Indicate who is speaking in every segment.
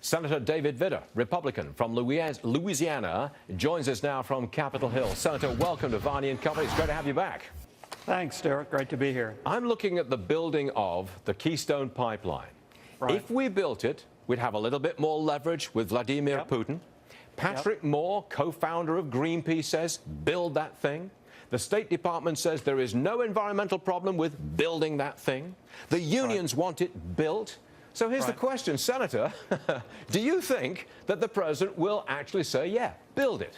Speaker 1: Senator David Vitter, Republican from Louisiana, joins us now from Capitol Hill. Senator, welcome to Varney and Company. It's great to have you back.
Speaker 2: Thanks, Stuart. Great to be here.
Speaker 1: I'm looking at the building of the Keystone pipeline.
Speaker 2: Right.
Speaker 1: If we built it, we'd have a little bit more leverage with Vladimir Putin. Patrick Moore, co-founder of Greenpeace, says build that thing. The State Department says there is no environmental problem with building that thing. The unions want it built. So here's the question, Senator, do you think that the president will actually say, yeah, build it?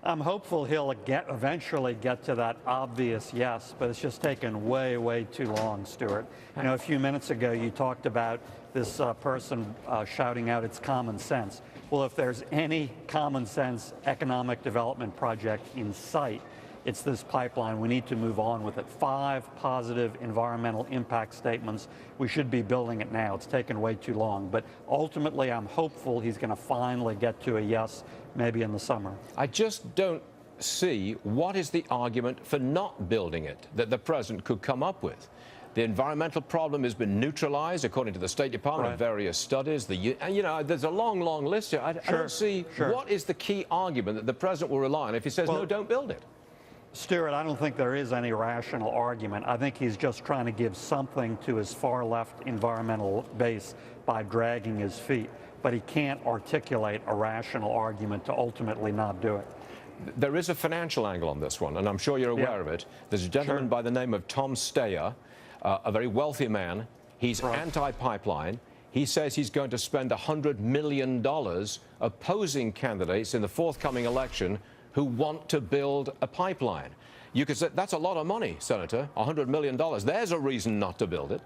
Speaker 2: I'm hopeful he'll eventually get to that obvious yes, but it's just taken way, way too long, Stuart. You know, a few minutes ago, you talked about this person shouting out it's common sense. Well, if there's any common sense economic development project in sight, it's this pipeline. We need to move on with it. 5 positive environmental impact statements. We should be building it now. It's taken way too long. But ultimately, I'm hopeful he's going to finally get to a yes, maybe in the summer.
Speaker 1: I just don't see what is the argument for not building it that the president could come up with. The environmental problem has been neutralized, according to the State Department, of various studies. You know, there's a long, long list here. I don't see what is the key argument that the president will rely on if he says, no, don't build it.
Speaker 2: Stuart, I don't think there is any rational argument. I think he's just trying to give something to his far-left environmental base by dragging his feet. But he can't articulate a rational argument to ultimately not do it.
Speaker 1: There is a financial angle on this one, and I'm sure you're aware of it. There's a gentleman by the name of Tom Steyer, a very wealthy man. He's anti-pipeline. He says he's going to spend $100 million opposing candidates in the forthcoming election who want to build a pipeline. You could say that's a lot of money, Senator, $100 million. There's a reason not to build it.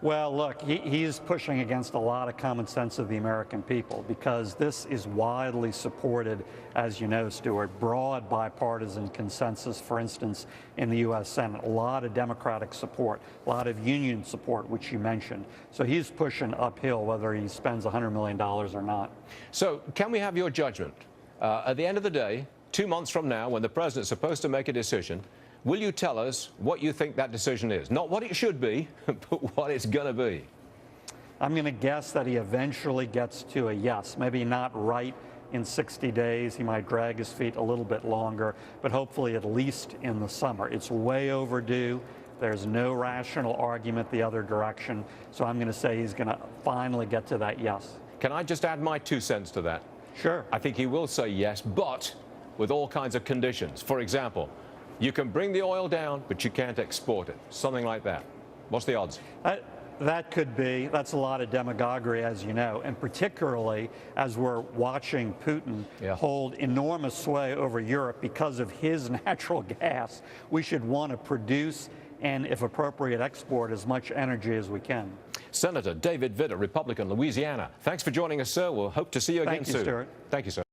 Speaker 2: Well, look, he's pushing against a lot of common sense of the American people because this is widely supported, as you know, Stuart, broad bipartisan consensus, for instance, in the U.S. Senate. A lot of Democratic support, a lot of union support, which you mentioned. So he's pushing uphill whether he spends $100 million or not.
Speaker 1: So can we have your judgment? At the end of the day, 2 months from now, when the president's supposed to make a decision, will you tell us what you think that decision is? Not what it should be, but what it's going to be.
Speaker 2: I'm going to guess that he eventually gets to a yes. Maybe not right in 60 days. He might drag his feet a little bit longer, but hopefully at least in the summer. It's way overdue. There's no rational argument the other direction. So I'm going to say he's going to finally get to that yes.
Speaker 1: Can I just add my 2 cents to that?
Speaker 2: Sure.
Speaker 1: I think he will say yes, but with all kinds of conditions. For example, you can bring the oil down, but you can't export it. Something like that. What's the odds?
Speaker 2: That could be. That's a lot of demagoguery, as you know, and particularly as we're watching Putin hold enormous sway over Europe because of his natural gas. We should want to produce and, if appropriate, export as much energy as we can.
Speaker 1: Senator David Vitter, Republican, Louisiana. Thanks for joining us, sir. We'll hope to see you again soon.
Speaker 2: Thank you, Stuart.
Speaker 1: Thank you, sir.